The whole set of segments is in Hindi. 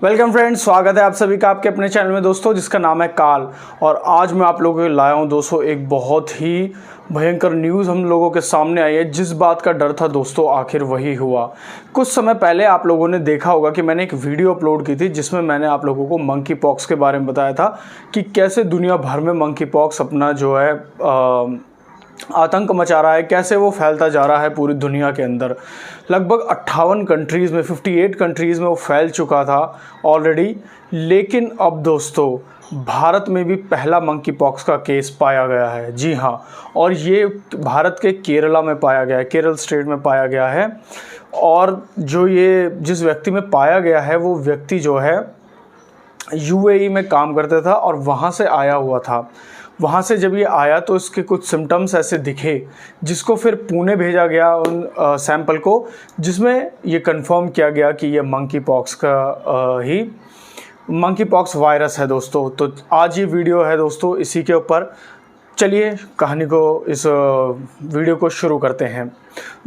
वेलकम फ्रेंड्स, स्वागत है आप सभी का आपके अपने चैनल में दोस्तों, जिसका नाम है काल। और आज मैं आप लोगों के लिए लाया हूं दोस्तों एक बहुत ही भयंकर न्यूज़ हम लोगों के सामने आई है। जिस बात का डर था दोस्तों, आखिर वही हुआ। कुछ समय पहले आप लोगों ने देखा होगा कि मैंने एक वीडियो अपलोड की थी जिसमें मैंने आप लोगों को मंकी पॉक्स के बारे में बताया था कि कैसे दुनिया भर में मंकी पॉक्स अपना जो है आतंक मचा रहा है, कैसे वो फैलता जा रहा है पूरी दुनिया के अंदर। लगभग 58 कंट्रीज़ में, 58 कंट्रीज़ में वो फैल चुका था ऑलरेडी। लेकिन अब दोस्तों भारत में भी पहला मंकी पॉक्स का केस पाया गया है। जी हाँ, और ये भारत के केरला में पाया गया है, केरल स्टेट में पाया गया है। और जो ये जिस व्यक्ति में पाया गया है वो व्यक्ति जो है यूएई में काम करता था और वहाँ से आया हुआ था। वहाँ से जब ये आया तो इसके कुछ सिम्टम्स ऐसे दिखे, जिसको फिर पुणे भेजा गया उन सैंपल को, जिसमें ये कंफर्म किया गया कि ये मंकी पॉक्स का ही मंकी पॉक्स वायरस है दोस्तों। तो आज ये वीडियो है दोस्तों इसी के ऊपर। चलिए कहानी को, इस वीडियो को शुरू करते हैं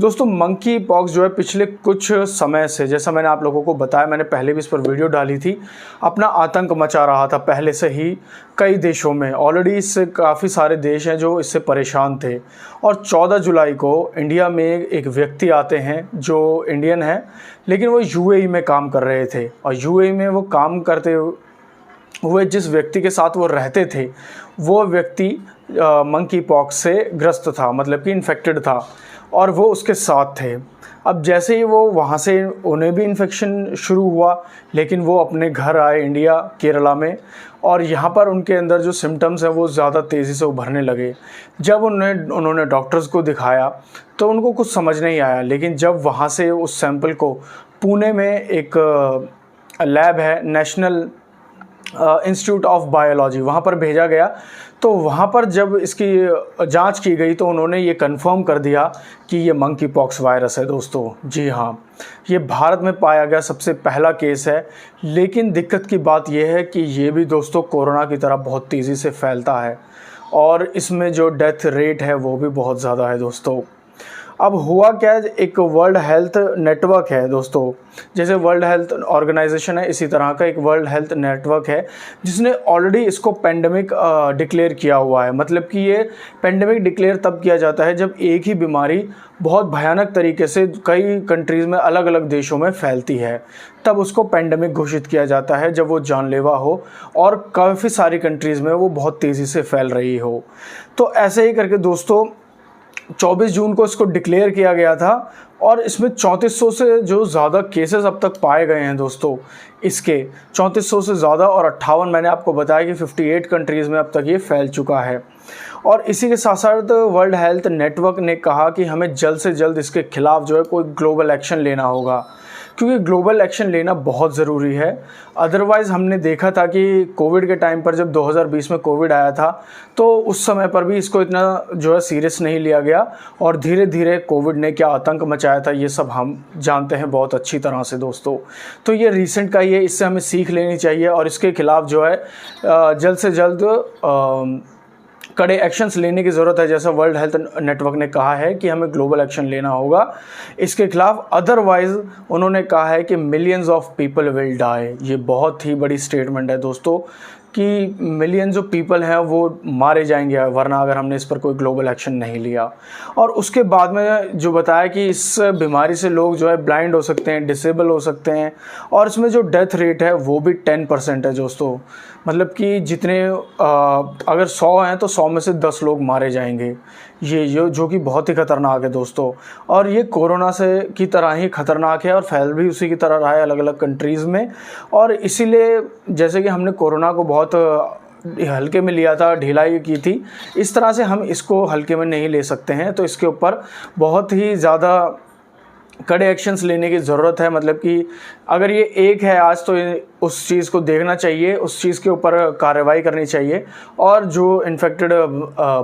दोस्तों। मंकी पॉक्स जो है पिछले कुछ समय से, जैसा मैंने आप लोगों को बताया, मैंने पहले भी इस पर वीडियो डाली थी, अपना आतंक मचा रहा था पहले से ही कई देशों में। ऑलरेडी इससे काफ़ी सारे देश हैं जो इससे परेशान थे। और 14 जुलाई को इंडिया में एक व्यक्ति आते हैं जो इंडियन है, लेकिन वो यूएई में काम कर रहे थे। और यूएई में वो काम करते हुए जिस व्यक्ति के साथ वो रहते थे, वो व्यक्ति मंकी पॉक्स से ग्रस्त था, मतलब कि इन्फेक्टेड था, और वो उसके साथ थे। अब जैसे ही वो वहाँ से, उन्हें भी इन्फेक्शन शुरू हुआ, लेकिन वो अपने घर आए इंडिया, केरला में। और यहाँ पर उनके अंदर जो सिम्टम्स हैं वो ज़्यादा तेज़ी से उभरने लगे। जब उन्होंने डॉक्टर्स को दिखाया तो उनको कुछ समझ नहीं आया। लेकिन जब वहाँ से उस सैंपल को पुणे में एक लैब है, नेशनल इंस्टीट्यूट ऑफ बायोलॉजी, वहाँ पर भेजा गया, तो वहाँ पर जब इसकी जांच की गई तो उन्होंने ये कंफर्म कर दिया कि ये मंकी पॉक्स वायरस है दोस्तों। जी हाँ, ये भारत में पाया गया सबसे पहला केस है। लेकिन दिक्कत की बात यह है कि ये भी दोस्तों कोरोना की तरह बहुत तेज़ी से फैलता है और इसमें जो डेथ रेट है वो भी बहुत ज़्यादा है दोस्तों। अब हुआ क्या, एक वर्ल्ड हेल्थ नेटवर्क है दोस्तों, जैसे वर्ल्ड हेल्थ ऑर्गेनाइजेशन है, इसी तरह का एक वर्ल्ड हेल्थ नेटवर्क है जिसने ऑलरेडी इसको पेंडेमिक डिक्लेयर किया हुआ है। मतलब कि ये पेंडेमिक डिक्लेयर तब किया जाता है जब एक ही बीमारी बहुत भयानक तरीके से कई कंट्रीज़ में, अलग अलग देशों में फैलती है, तब उसको पेंडेमिक घोषित किया जाता है, जब वो जानलेवा हो और काफ़ी सारी कंट्रीज़ में वो बहुत तेज़ी से फैल रही हो। तो ऐसे ही करके दोस्तों 24 जून को इसको डिक्लेयर किया गया था और इसमें 3400 से जो ज़्यादा केसेस अब तक पाए गए हैं दोस्तों, इसके 3400 से ज़्यादा। और 58, मैंने आपको बताया कि 58 कंट्रीज़ में अब तक ये फैल चुका है। और इसी के साथ साथ वर्ल्ड हेल्थ नेटवर्क ने कहा कि हमें जल्द से जल्द इसके खिलाफ जो है कोई ग्लोबल एक्शन लेना होगा, क्योंकि ग्लोबल एक्शन लेना बहुत ज़रूरी है। अदरवाइज़ हमने देखा था कि कोविड के टाइम पर, जब 2020 में कोविड आया था, तो उस समय पर भी इसको इतना जो है सीरियस नहीं लिया गया और धीरे धीरे कोविड ने क्या आतंक मचाया था ये सब हम जानते हैं बहुत अच्छी तरह से दोस्तों। तो ये रिसेंट का ही है, इससे हमें सीख लेनी चाहिए और इसके खिलाफ जो है जल्द से जल्द कड़े एक्शंस लेने की ज़रूरत है। जैसा वर्ल्ड हेल्थ नेटवर्क ने कहा है कि हमें ग्लोबल एक्शन लेना होगा इसके खिलाफ। अदरवाइज़ उन्होंने कहा है कि millions of people will die. ये बहुत ही बड़ी स्टेटमेंट है दोस्तों कि मिलियन जो पीपल हैं वो मारे जाएंगे वरना अगर हमने इस पर कोई ग्लोबल एक्शन नहीं लिया। और उसके बाद में जो बताया कि इस बीमारी से लोग जो है ब्लाइंड हो सकते हैं, डिसेबल हो सकते हैं, और इसमें जो डेथ रेट है वो भी 10% है दोस्तों। मतलब कि जितने अगर 100 हैं तो 100 में से 10 लोग मारे जाएंगे। ये जो कि बहुत ही ख़तरनाक है दोस्तों। और ये कोरोना से की तरह ही ख़तरनाक है और फैल भी उसी की तरह रहा है अलग अलग कंट्रीज़ में। और इसीलिए जैसे कि हमने कोरोना को बहुत हल्के में लिया था, ढिलाई की थी, इस तरह से हम इसको हल्के में नहीं ले सकते हैं। तो इसके ऊपर बहुत ही ज़्यादा कड़े एक्शंस लेने की ज़रूरत है। मतलब कि अगर ये एक है आज, तो उस चीज़ को देखना चाहिए, उस चीज़ के ऊपर कार्रवाई करनी चाहिए और जो इन्फेक्टेड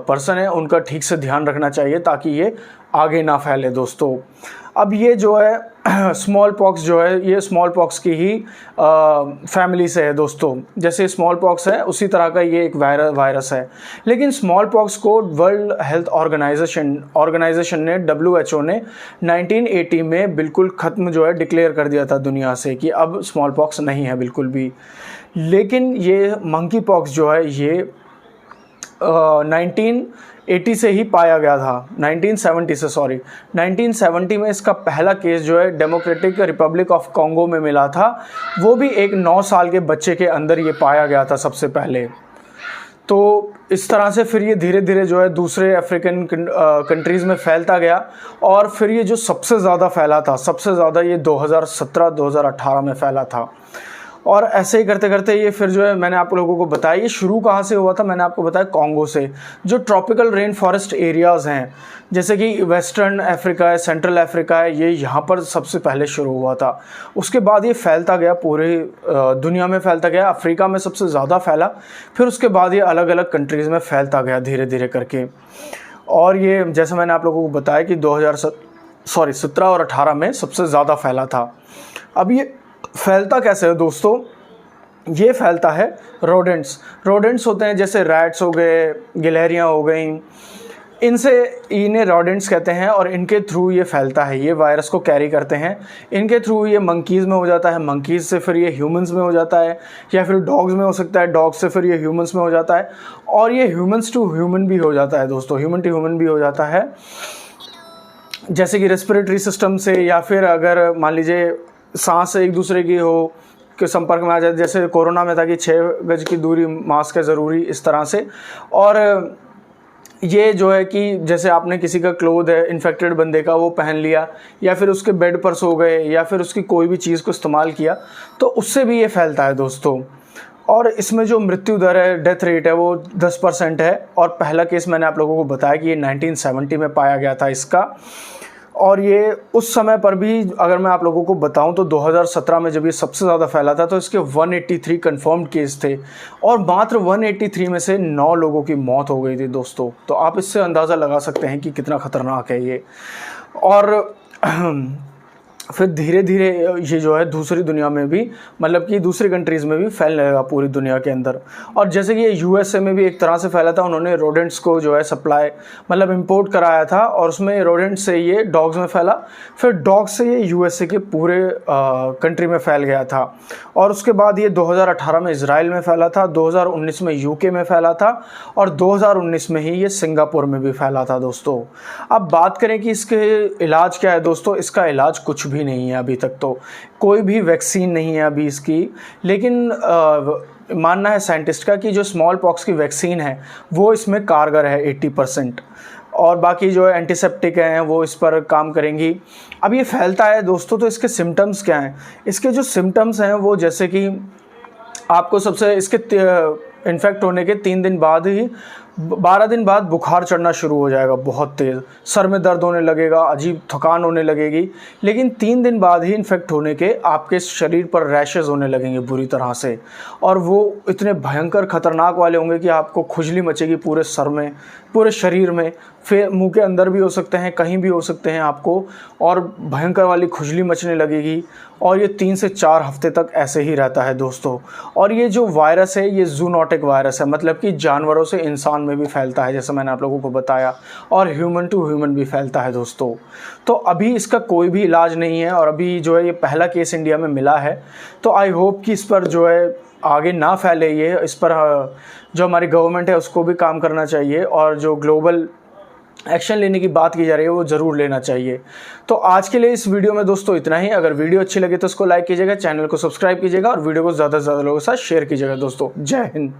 पर्सन है उनका ठीक से ध्यान रखना चाहिए ताकि ये आगे ना फैले दोस्तों। अब ये जो है स्मॉल पॉक्स जो है ये स्मॉल पॉक्स की ही फैमिली से है दोस्तों। जैसे स्मॉल पॉक्स है उसी तरह का ये एक वायरस है, लेकिन स्मॉल पॉक्स को वर्ल्ड हेल्थ ऑर्गेनाइजेशन ने WHO ने 1980 में बिल्कुल ख़त्म जो है डिक्लेयर कर दिया था दुनिया से कि अब स्मॉल पॉक्स नहीं है बिल्कुल भी। लेकिन ये मंकी पॉक्स जो है ये 1980 से ही पाया गया था, 1970 में इसका पहला केस जो है डेमोक्रेटिक रिपब्लिक ऑफ कॉन्गो में मिला था। वो भी एक 9 साल के बच्चे के अंदर ये पाया गया था सबसे पहले। तो इस तरह से फिर ये धीरे धीरे जो है दूसरे अफ्रीकन कंट्रीज़ में फैलता गया, और फिर ये जो सबसे ज़्यादा फैला था, सबसे ज़्यादा ये 2017-2018 में फैला था। और ऐसे ही करते करते ये फिर जो है मैंने आप लोगों को बताया ये शुरू कहाँ से हुआ था। मैंने आपको बताया कॉन्गो से, जो ट्रॉपिकल रेन फॉरेस्ट एरियाज़ हैं जैसे कि वेस्टर्न अफ्रीका है, सेंट्रल अफ्रीका है, ये यहाँ पर सबसे पहले शुरू हुआ था। उसके बाद ये फैलता गया, पूरे दुनिया में फैलता गया। अफ्रीका में सबसे ज़्यादा फैला, फिर उसके बाद ये अलग अलग कंट्रीज़ में फैलता गया धीरे धीरे करके। और ये जैसे मैंने आप लोगों को बताया कि 2017 और 18 में सबसे ज़्यादा फैला था। अब ये फैलता कैसे है दोस्तों? ये फैलता है रोडेंट्स होते हैं, जैसे रैट्स हो गए, गिलहरियाँ हो गई, इन्हें रोडेंट्स कहते हैं, और इनके थ्रू ये फैलता है, ये वायरस को कैरी करते हैं। इनके थ्रू ये मंकीज़ में हो जाता है, मंकीज़ से फिर ये ह्यूमंस में हो जाता है, या फिर डॉग्स में हो सकता है, डॉग्स से फिर ये ह्यूमंस में हो जाता है, और ये ह्यूमंस टू ह्यूमन भी हो जाता है दोस्तों, ह्यूमन टू ह्यूमन भी हो जाता है। जैसे कि रेस्पिरेटरी सिस्टम से, या फिर अगर मान लीजिए सांस एक दूसरे की हो के संपर्क में आ जाए, जैसे कोरोना में था कि 6 गज की दूरी मास्क है ज़रूरी, इस तरह से। और ये जो है कि जैसे आपने किसी का क्लोथ है इन्फेक्टेड बंदे का, वो पहन लिया, या फिर उसके बेड पर सो गए, या फिर उसकी कोई भी चीज़ को इस्तेमाल किया, तो उससे भी ये फैलता है दोस्तों। और इसमें जो मृत्यु दर है, डेथ रेट है, वो 10% है। और पहला केस मैंने आप लोगों को बताया कि ये 1970 में पाया गया था इसका। और ये उस समय पर भी अगर मैं आप लोगों को बताऊं तो 2017 में जब ये सबसे ज़्यादा फैला था तो इसके 183 कंफर्म्ड केस थे, और मात्र 183 में से 9 लोगों की मौत हो गई थी दोस्तों। तो आप इससे अंदाज़ा लगा सकते हैं कि कितना ख़तरनाक है ये। और फिर धीरे धीरे ये जो है दूसरी दुनिया में भी, मतलब कि दूसरी कंट्रीज़ में भी फैलने लगा पूरी दुनिया के अंदर। और जैसे कि ये USA में भी एक तरह से फैला था, उन्होंने रोडेंट्स को जो है सप्लाई मतलब इंपोर्ट कराया था, और उसमें रोडेंट्स से ये डॉग्स में फैला, फिर डॉग्स से ये USA के पूरे कंट्री में फैल गया था। और उसके बाद ये 2018 में इजराइल में फैला था, 2019 में UK में फैला था, और 2019 में ही ये सिंगापुर में भी फैला था दोस्तों। अब बात करें कि इसके इलाज क्या है दोस्तों, इसका इलाज कुछ भी नहीं है अभी तक, तो कोई भी वैक्सीन नहीं है अभी इसकी। लेकिन मानना है साइंटिस्ट का कि जो स्मॉल पॉक्स की वैक्सीन है वो इसमें कारगर है 80%, और बाकी जो है एंटीसेप्टिक हैं वो इस पर काम करेंगी। अब ये फैलता है दोस्तों, तो इसके सिम्टम्स क्या हैं? इसके जो सिम्टम्स हैं वो जैसे कि आपको सबसे इसके इन्फेक्ट होने के 3 दिन बाद ही 12 दिन बाद बुखार चढ़ना शुरू हो जाएगा बहुत तेज़, सर में दर्द होने लगेगा, अजीब थकान होने लगेगी। लेकिन 3 दिन बाद ही इन्फेक्ट होने के आपके शरीर पर रैशेज़ होने लगेंगे बुरी तरह से, और वो इतने भयंकर ख़तरनाक वाले होंगे कि आपको खुजली मचेगी पूरे सर में, पूरे शरीर में, फिर मुंह के अंदर भी हो सकते हैं, कहीं भी हो सकते हैं आपको, और भयंकर वाली खुजली मचने लगेगी। और ये 3 से 4 हफ्ते तक ऐसे ही रहता है दोस्तों। और ये जो वायरस है ये जूनोटिक वायरस है, मतलब कि जानवरों से इंसान में भी फैलता है जैसे मैंने आप लोगों को बताया, और ह्यूमन टू ह्यूमन भी फैलता है दोस्तों। तो अभी इसका कोई भी इलाज नहीं है, और अभी जो है ये पहला केस इंडिया में मिला है। तो आई होप कि इस पर जो है आगे ना फैले ये, इस पर जो हमारी गवर्नमेंट है उसको भी काम करना चाहिए, और जो ग्लोबल एक्शन लेने की बात की जा रही है वो ज़रूर लेना चाहिए। तो आज के लिए इस वीडियो में दोस्तों इतना ही। अगर वीडियो अच्छी लगे तो उसको लाइक कीजिएगा, चैनल को सब्सक्राइब कीजिएगा, और वीडियो को ज़्यादा से ज़्यादा लोगों के साथ शेयर कीजिएगा दोस्तों। जय हिंद।